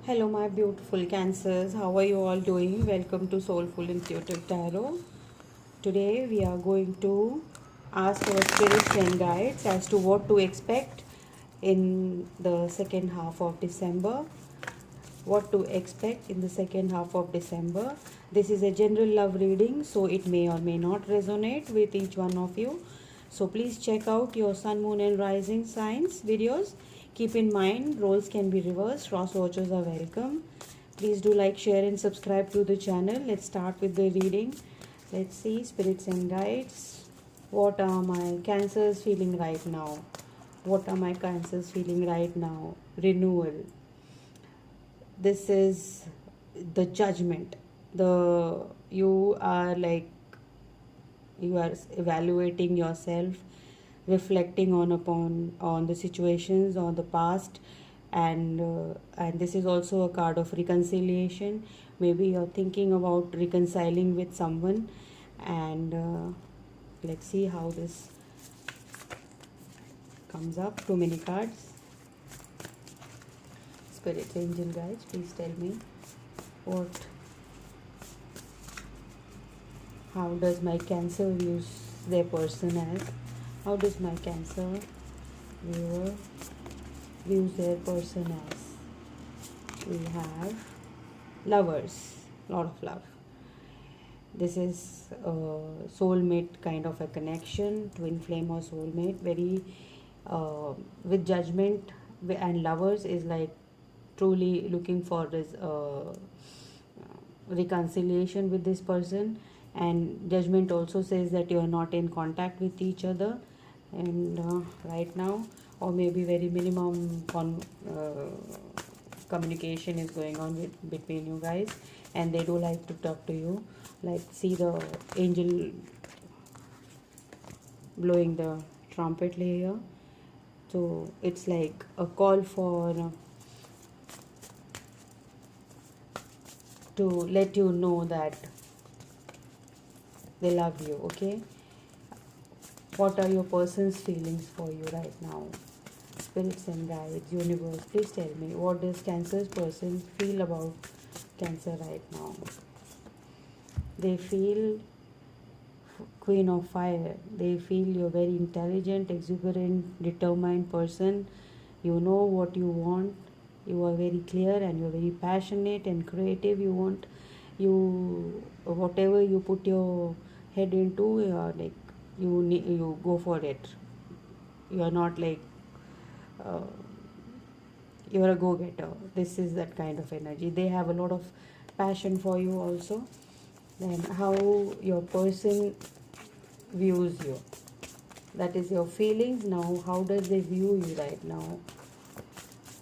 Hello, my beautiful Cancers. How are you all doing? Welcome to Soulful Intuitive Tarot. Today, we are going to ask our spirits and guides as to what to expect in the second half of December. What to expect in the second half of December. This is a general love reading, so it may or may not resonate with each one of you. So please check out your sun, moon, and rising signs videos. Keep in mind, roles can be reversed. Cross watchers are welcome. Please do like, share, and subscribe to the channel. Let's start with the reading. Let's see, spirits and guides. What are my Cancers feeling right now? What are my Cancers feeling right now? Renewal. This is the judgment. You are like, you are evaluating yourself, reflecting on the situations on the past, and this is also a card of reconciliation. Maybe you're thinking about reconciling with someone, and let's see how this comes up. Too many cards. Spirits, angel guides, please tell me what how does my Cancer views their person as. How does my Cancer viewer views their person as? We have Lovers, lot of love. This is a soulmate kind of a connection, twin flame or soulmate. Very with Judgment and Lovers is like truly looking for this reconciliation with this person, and Judgment also says that you are not in contact with each other, and right now, or maybe very minimum communication is going on between you guys, and they do like to talk to you. Like, see the angel blowing the trumpet here. So it's like a call for to let you know that they love you. Okay, what are your person's feelings for you right now? Spirits and guides, universe, please tell me, what does Cancer's person feel about Cancer right now? They feel Queen of Fire. They feel you're very intelligent, exuberant, determined person. You know what you want. You are very clear and you're very passionate and creative. You want whatever you put your head into, like you go for it. You are not like you're a go-getter. This is that kind of energy. They have a lot of passion for you also. Then how your person views you, that is your feelings. Now how does they view you right now?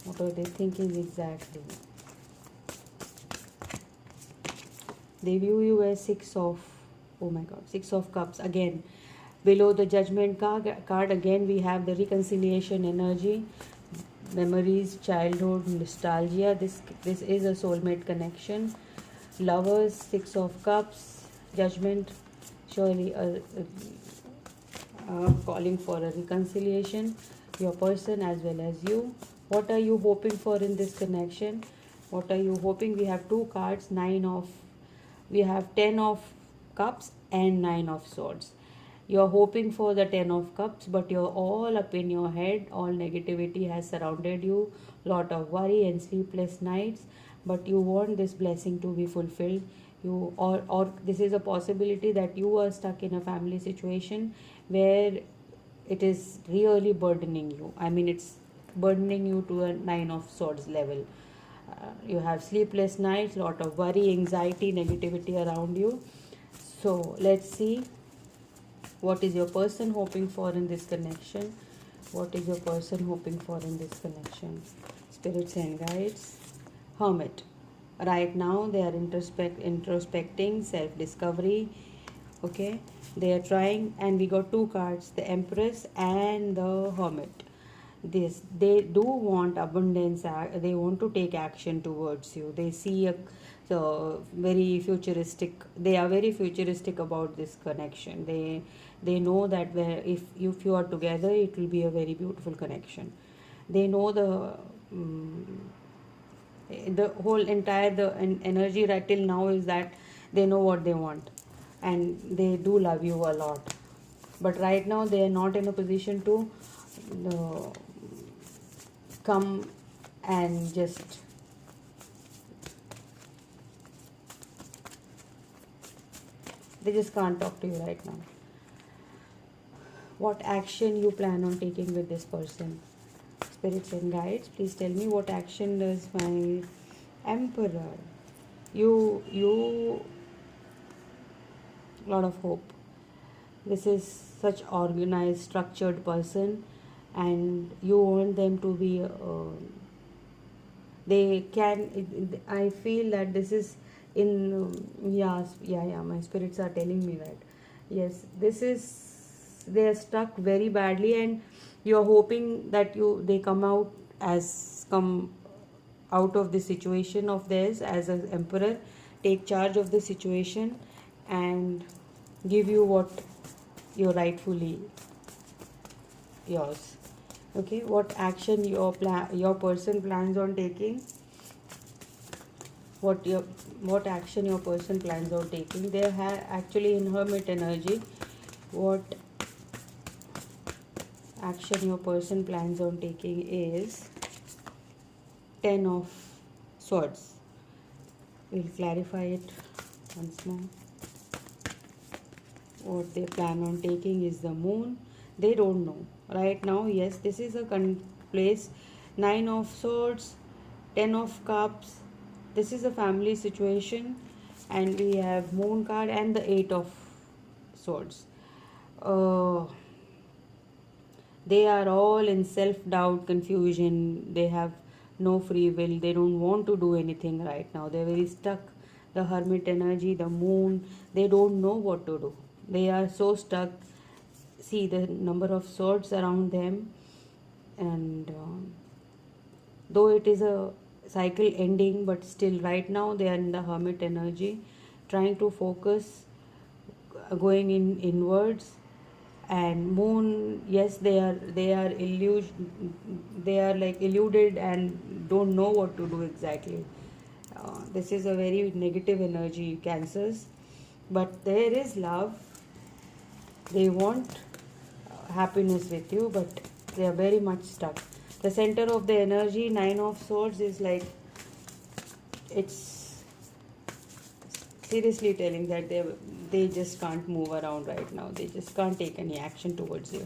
What are they thinking exactly? They view you as oh my god, Six of Cups. Again, below the Judgment card again we have the reconciliation energy, memories, childhood, nostalgia. This is a soulmate connection. Lovers, Six of Cups, Judgment, surely calling for a reconciliation. Your person as well as you. What are you hoping for in this connection? What are you hoping? We have two cards, we have 10 of Cups and 9 of Swords. You're hoping for the 10 of Cups, but you're all up in your head. All negativity has surrounded you. Lot of worry and sleepless nights. But you want this blessing to be fulfilled. Or this is a possibility that you are stuck in a family situation where it is really burdening you. I mean, it's burdening you to a 9 of Swords level. You have sleepless nights, lot of worry, anxiety, negativity around you. So let's see, what is your person hoping for in this connection? What is your person hoping for in this connection? Spirits and guides. Hermit. Right now they are introspecting, self-discovery. Okay, they are trying, and we got two cards, the Empress and the Hermit. They do want abundance. They want to take action towards you. They see very futuristic. They are very futuristic about this connection. They know that if you are together, it will be a very beautiful connection. They know the The whole entire energy right till now is that they know what they want, and they do love you a lot, but right now they are not in a position to uh, come and just they just can't talk to you right now. What action you plan on taking with this person? Spirits and guides, please tell me, what action does my emperor? You lot of hope. This is such organized, structured person, and you want them to be they can I feel that this is in yeah, my spirits are telling me that yes, this is, they are stuck very badly, and you're hoping that they come out of the situation of theirs as an emperor, take charge of the situation, and give you what you're rightfully yours. Okay, what action your person plans on taking? What action your person plans on taking? They are actually in hermit energy. What action your person plans on taking is 10 of swords. We'll clarify it once more. What they plan on taking is the moon. They don't know right now. Yes, this is a place. 9 of swords, 10 of cups. This is a family situation, and we have moon card and the 8 of swords. They are all in self-doubt, confusion. They have no free will. They don't want to do anything right now. They're very stuck. The hermit energy, the moon, they don't know what to do. They are so stuck. See the number of swords around them, and though it is a cycle ending, but still right now they are in the hermit energy, trying to focus, going inwards. And moon, yes, they are like eluded and don't know what to do exactly. This is a very negative energy, Cancers, but there is love. They want happiness with you, but they are very much stuck. The center of the energy, 9 of swords, is like, it's seriously telling that they just can't move around right now. They just can't take any action towards you.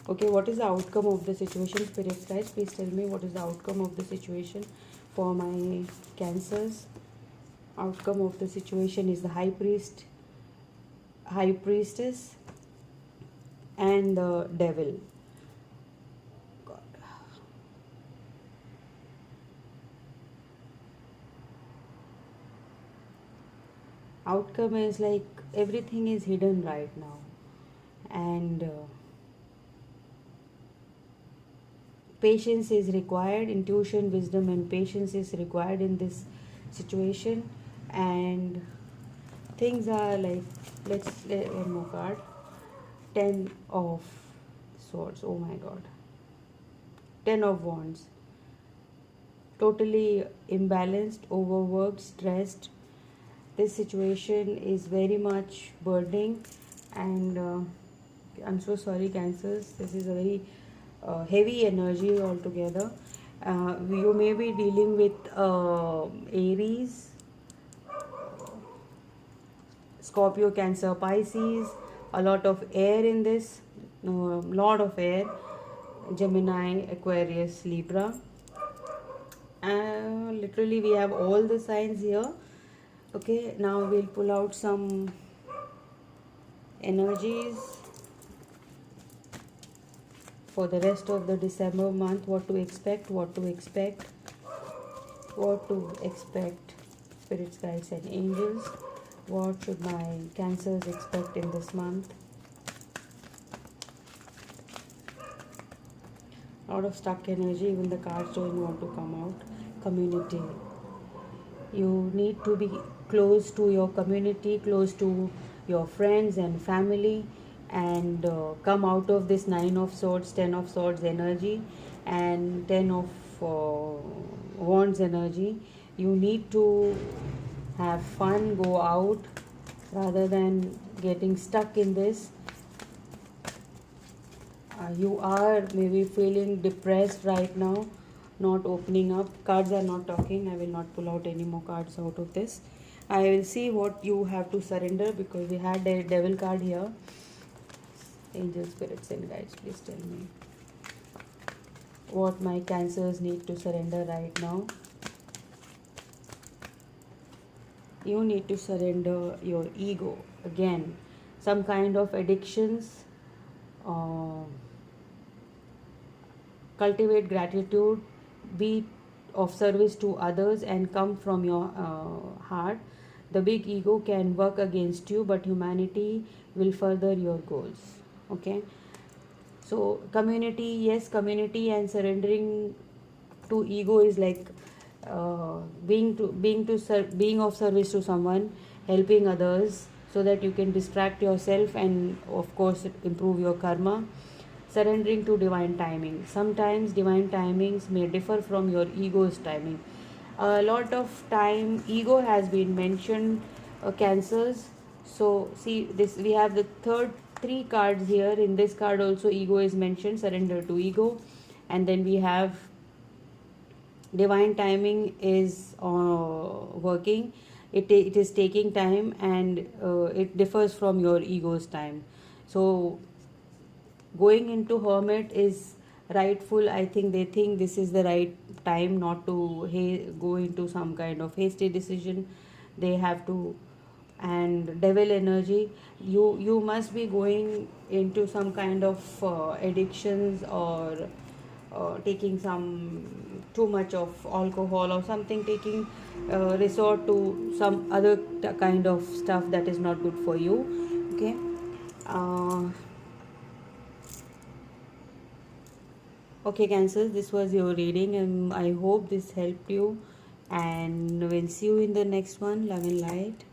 Okay, what is the outcome of the situation? Spirit guys, please tell me, what is the outcome of the situation for my Cancers? Outcome of the situation is the high priestess, and the devil. God. Outcome is like everything is hidden right now, and patience is required. Intuition, wisdom, and patience is required in this situation, and things are like, let's let one more card. 10 of swords. Oh my god. 10 of wands. Totally imbalanced, overworked, stressed. This situation is very much burdening, and I'm so sorry, Cancers. This is a very heavy energy altogether. You may be dealing with Aries, Scorpio, Cancer, Pisces. A lot of air in this, lot of air. Gemini, Aquarius, Libra. Literally we have all the signs here. Okay, now we'll pull out some energies for the rest of the December month. What to expect, spirits, guides, and angels. What should my Cancers expect in this month? A lot of stuck energy. Even the cards don't want to come out. Community. You need to be close to your community, close to your friends and family, and come out of this 9 of swords, 10 of swords energy, and 10 of wands energy. You need to have fun, go out, rather than getting stuck in this. You are maybe feeling depressed right now, not opening up. Cards are not talking. I will not pull out any more cards out of this. I will see what you have to surrender, because we had a devil card here. Angel, spirits and guides, please tell me what my cancers need to surrender right now. You need to surrender your ego. Again, some kind of addictions. Cultivate gratitude, be of service to others, and come from your heart. The big ego can work against you, but humanity will further your goals. Okay, so community, yes, community and surrendering to ego is like being of service to someone, helping others, so that you can distract yourself and of course improve your karma. Surrendering to divine timing. Sometimes divine timings may differ from your ego's timing. A lot of time ego has been mentioned, cancers. So see this, we have the three cards here. In this card also ego is mentioned, surrender to ego. And then we have divine timing is working. It is taking time, and it differs from your ego's time. So going into hermit is rightful. I think they think this is the right time, not to go into some kind of hasty decision. They have to. And devil energy, you must be going into some kind of addictions, or taking some too much of alcohol or something, taking resort to some other kind of stuff that is not good for you. Okay, okay, cancers, this was your reading, and I hope this helped you, and we'll see you in the next one. Love and light.